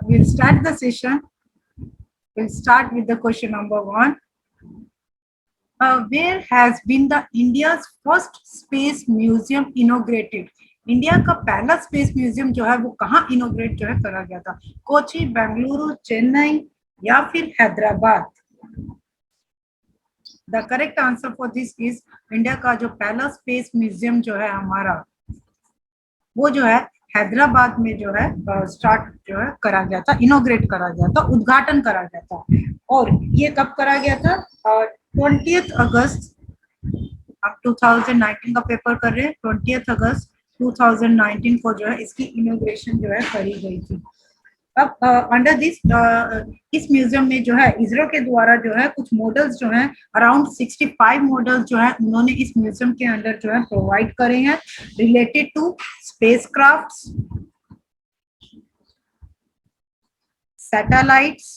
we'll start the session. We'll start with the question number 1. Where has been the India's first space museum inaugurated? India का पहला space museum जो है वो कहाँ इनोग्रेट जो है करा गया था? कोची, बेंगलुरु, चेन्नई या फिर Hyderabad? The correct answer for this is India का जो पहला स्पेस म्यूजियम जो है हमारा वो जो है हैदराबाद में जो है स्टार्ट जो है करा गया था, इनोग्रेट करा गया था, उद्घाटन करा गया था। और ये कब करा गया था? 20 अगस्त, अब 2019 का पेपर कर रहे हैं, 20 अगस्त 2019 को जो है इसकी इनोग्रेशन जो है करी गई थी। अब अंडर दिस इस म्यूजियम में जो है इसरो के द्वारा जो है कुछ मॉडल्स जो हैं, अराउंड 65 मॉडल्स जो है उन्होंने इस म्यूजियम के अंदर जो है प्रोवाइड करे हैं related to spacecrafts, satellites,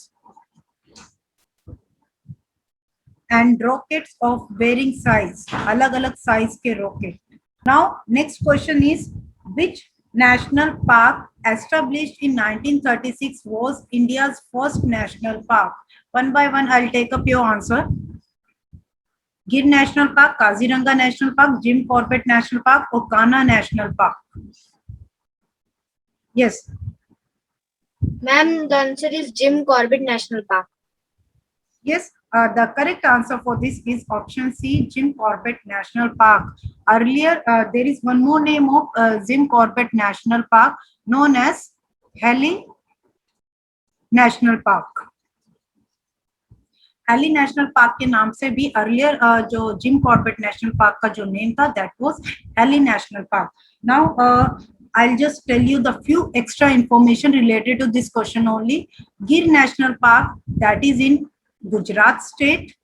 and rockets of varying size, अलग-अलग size के rocket. Now, next question is, which national park established in 1936 was India's first national park? One by one, I'll take up your answer. Gir national park, Kaziranga national park, Jim Corbett national park और Kanha national park? Yes. Ma'am, the answer is Jim Corbett National Park. Yes, the correct answer for this is option C, Jim Corbett National Park. Earlier, there is one more name of Jim Corbett National Park known as Halley National Park. Halley National Park के नाम से भी earlier जो gym Corbett national park का जो name था that was Halley National Park. Now I'll just tell you the few extra information related to this question only. Gir National Park, that is in Gujarat state.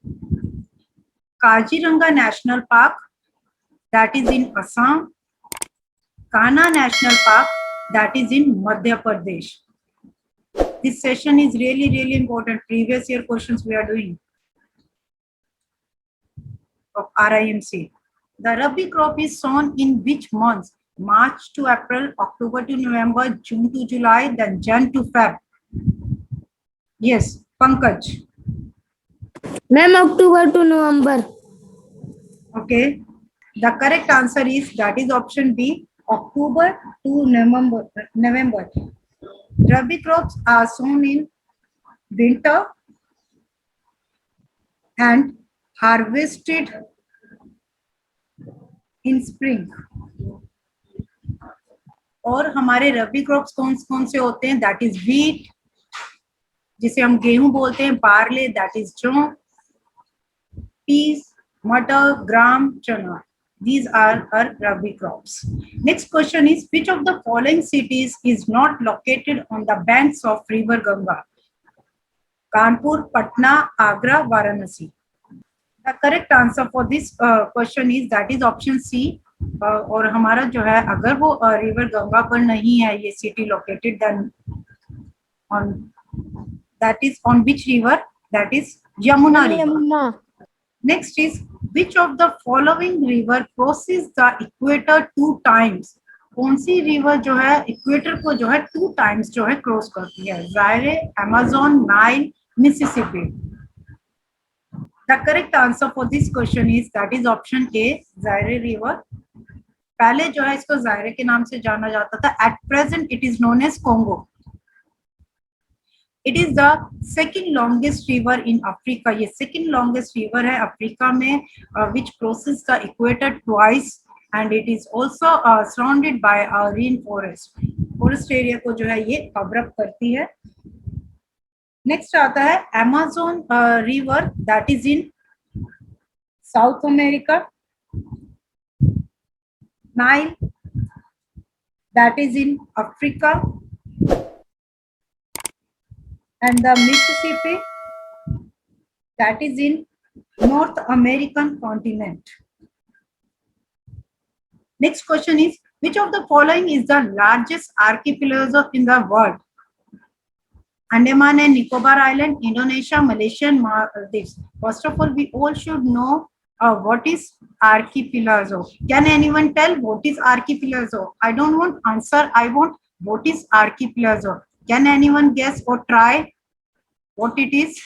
Kaziranga National Park, that is in Assam. Kanha National Park, that is in Madhya Pradesh. This session is really important. Previous year questions we are doing of RIMC. The Rabi crop is sown in which months? March to April, October to November, June to July, then Jan to Feb. Yes, Pankaj. Ma'am, October to November. Okay. The correct answer is that is option B, October to November. Rabi crops are sown in winter and harvested in spring. और हमारे रबी crops कौन से होते हैं? That is wheat, जिसे हम गेहूं बोलते हैं, बार्ले दैट इज जौ, पीस, मटर, ग्राम, चना. These are our rabi crops. Next question is, which of the following cities is not located on the banks of river Ganga? Kanpur, Patna, Agra, Varanasi. The correct answer for this question is that is option C. और हमारा जो है अगर वो river Ganga पर नहीं है ये city located, then on that is on which river? That is Yamuna river. Next is, which of the following river crosses the equator 2 times? कौन सी रिवर जो है इक्वेटर को जो है 2 times जो है क्रॉस करती है? जायरे, Amazon, Nile, Mississippi. The correct answer for this question is that is option A, Zaire river. पहले जो है इसको जायरे के नाम से जाना जाता था. At present it is known as Congo. It is the second longest river in Africa. ये second longest river है अफ्रीका में, which crosses the equator twice and it is also surrounded by a rainforest. Forest area को जो है ये cover up करती है. Next आता है Amazon river, that is in south America. Nile, that is in Africa. And the Mississippi, that is in north American continent. Next question is, which of the following is the largest archipelago in the world? Andaman and Nicobar Island, Indonesia, Malaysia, and Maldives. First of all, we all should know what is archipelago. Can anyone tell what is archipelago? I don't want answer. I want what is archipelago. Can anyone guess or try what it is?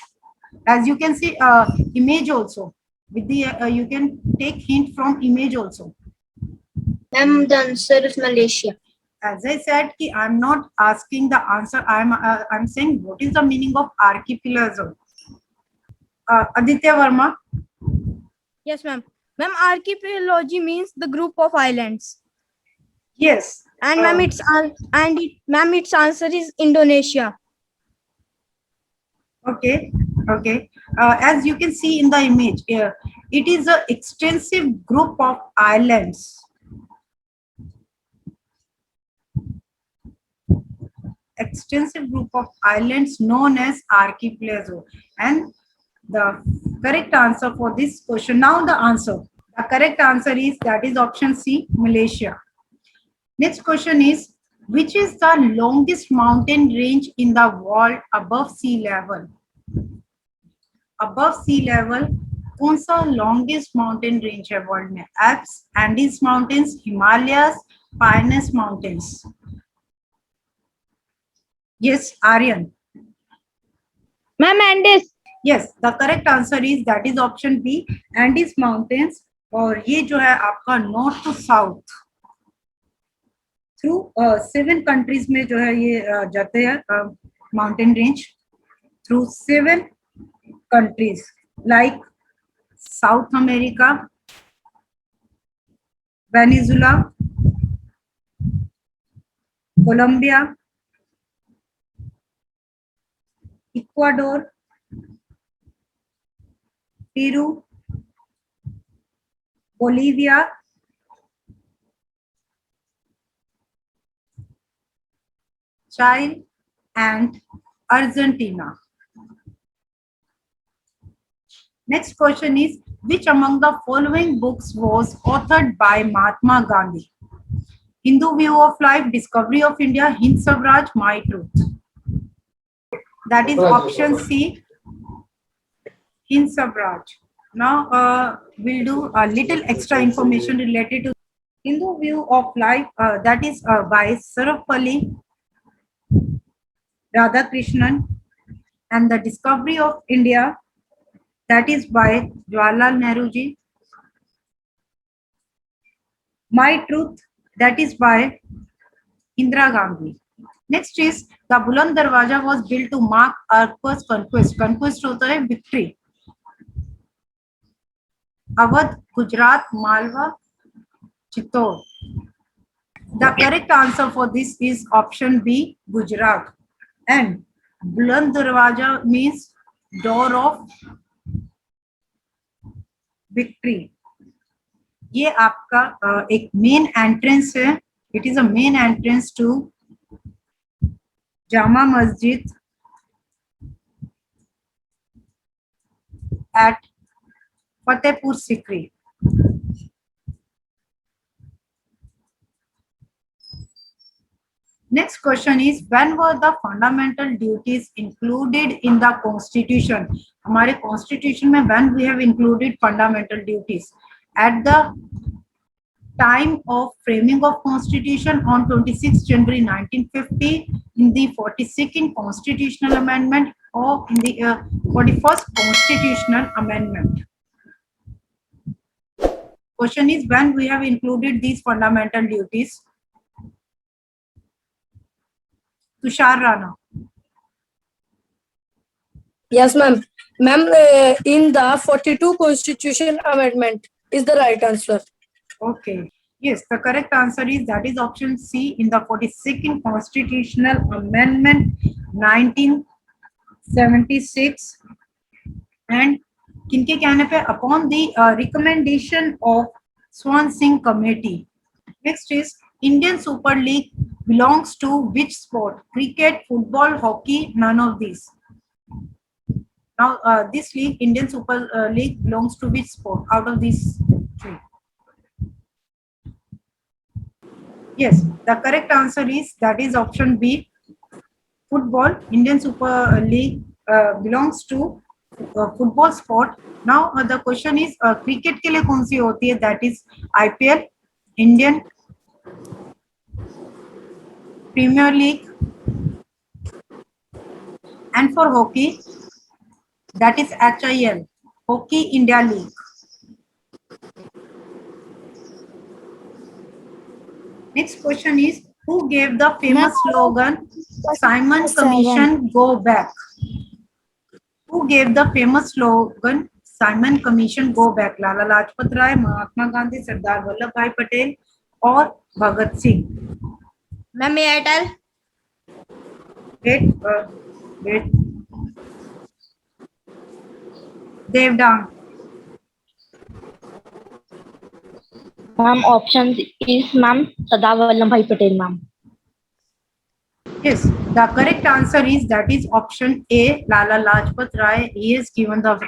As you can see, image also. With the you can take hint from image also. Ma'am, the answer is Malaysia. As I said, ki I'm not asking the answer. I'm saying what is the meaning of archipelago. Aditya Verma. Yes, ma'am. Ma'am, archipelago means the group of islands. Yes. And ma'am, its answer is Indonesia. Okay. Okay. As you can see in the image, it is an extensive group of islands. Extensive group of islands known as archipelago. And the correct answer for this question, now the answer. The correct answer is, that is option C, Malaysia. Next question is, which is the longest mountain range in the world above sea level? Above sea level, कौन सा longest mountain range है world में? Alps, Andes Mountains, Himalayas, Pyrenees Mountains. Yes, Aryan. Ma'am, Andes. Yes, the correct answer is, that is option B, Andes Mountains. और ये जो है आपका north to south through 7 countries में जो है ये जाते हैं mountain range through 7 countries like South America, Venezuela, Colombia, Ecuador, Peru, Bolivia, Chile, and Argentina. Next question is, which among the following books was authored by Mahatma Gandhi? Hindu View of Life, Discovery of India, Hind Swaraj, My Truth. That is option C, Hind Swaraj. Now we'll do a little extra information related to Hindu View of Life. That is by Sarvepalli Radhakrishnan, and the Discovery of India, that is by Jawaharlal Nehru ji. My Truth, that is by Indira Gandhi. Next is, the Buland Darwaja was built to mark Akbar's conquest. Conquest hota hai victory. Awadh, Gujarat, Malwa, Chittor. The correct answer for this is option B, Gujarat. And Buland Darwaja means door of victory. ये आपका एक main entrance है. It is a main entrance to Jama Masjid at Fatehpur Sikri. Next question is, when were the fundamental duties included in the constitution? हमारे constitution में when we have included fundamental duties? At the time of framing of constitution on 26 January 1950, in the 42nd constitutional amendment, or in the 41st constitutional amendment. Question is, when we have included these fundamental duties? Tushar Rana. Yes, ma'am. Ma'am, in the 42 Constitution Amendment is the right answer. Okay. Yes, the correct answer is, that is option C, in the 42nd Constitutional Amendment 1976. And किनके कहने पे? Upon the recommendation of Swan Singh Committee. Next is, Indian Super League belongs to which sport? Cricket, football, hockey, none of these. Now, this league, Indian Super League, belongs to which sport out of these three? Yes, the correct answer is, that is option B, football. Indian Super League belongs to football sport. Now, the question is, cricket के लिए कौन सी होती है? That is IPL, Indian Premier League, And for hockey, that is HIL, Hockey India League. Next question is, who gave the famous slogan, Simon Commission, go back? Who gave the famous slogan, Simon Commission, go back? Lala Lajpat Rai, Mahatma Gandhi, Sardar Vallabh भाई पटेल और Bhagat Singh. Ma'am, may I tell? Wait. Devdan. Ma'am, option is ma'am Sardar Vallabhbhai Patel, ma'am. Yes, the correct answer is that is option A, Lala Lajpat Rai. He has given the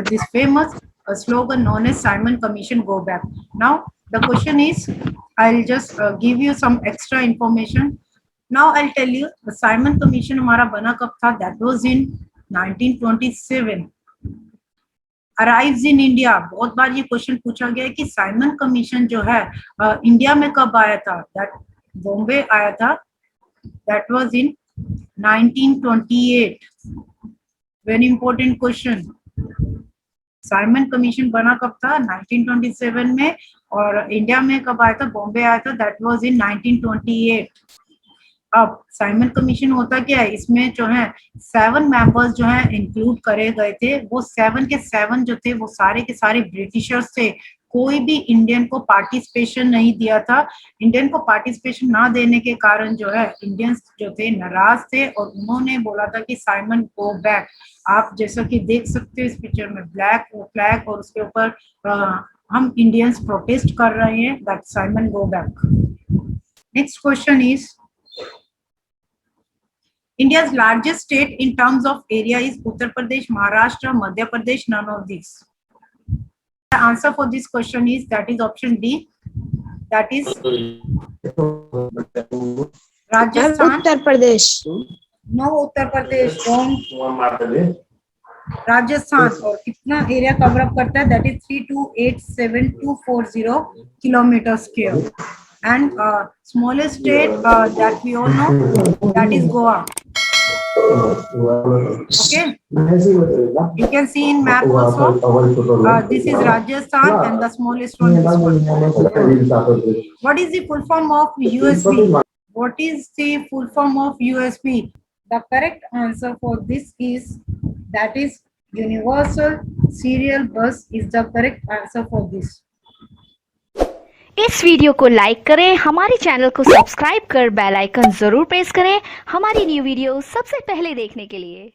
this famous slogan known as Simon Commission, go back. Now the question is, I'll just give you some extra information. Now I'll tell you the Simon Commission हमारा बना कब था? That was in 1927. Arrives in India. बहुत बार ये question पूछा गया है कि साइमन कमीशन जो है इंडिया में कब आया था? That बॉम्बे आया था. That was in 1928. Very important question. Simon commission बना कब था? 1927 में. और इंडिया में कब आया था? बॉम्बे आया था. That was in 1928. अब साइमन कमीशन होता क्या है? इसमें जो है 7 मेंबर्स जो है इंक्लूड करे गए थे. वो 7 के 7 जो थे वो सारे के सारे ब्रिटिशर्स थे. कोई भी इंडियन को पार्टिसिपेशन नहीं दिया था. इंडियन को पार्टिसिपेशन ना देने के कारण जो है इंडियंस जो थे नाराज थे और उन्होंने बोला था कि साइमन गो बैक. आप जैसा कि देख सकते हो इस पिक्चर में ब्लैक फ्लैग और उसके ऊपर हम इंडियंस प्रोटेस्ट कर रहे हैं. That Simon go back. Next question is, India's largest state in terms of area is Uttar Pradesh, Maharashtra, Madhya Pradesh, none of these. The answer for this question is that is option D. That is Rajasthan. Uttar Pradesh. No, Uttar Pradesh. Don't. Rajasthan. और कितना area cover up करता है? That is 3287240 kilometers square. And smallest state that we all know, that is Goa. Okay, you can see in map also. This is Rajasthan and the smallest one is one. What is the full form of USB? What is the full form of USB? The correct answer for this is that is Universal Serial Bus is the correct answer for this. इस video को like करें, हमारे channel को subscribe कर bell icon जरूर press करें हमारी new video सबसे पहले देखने के लिए।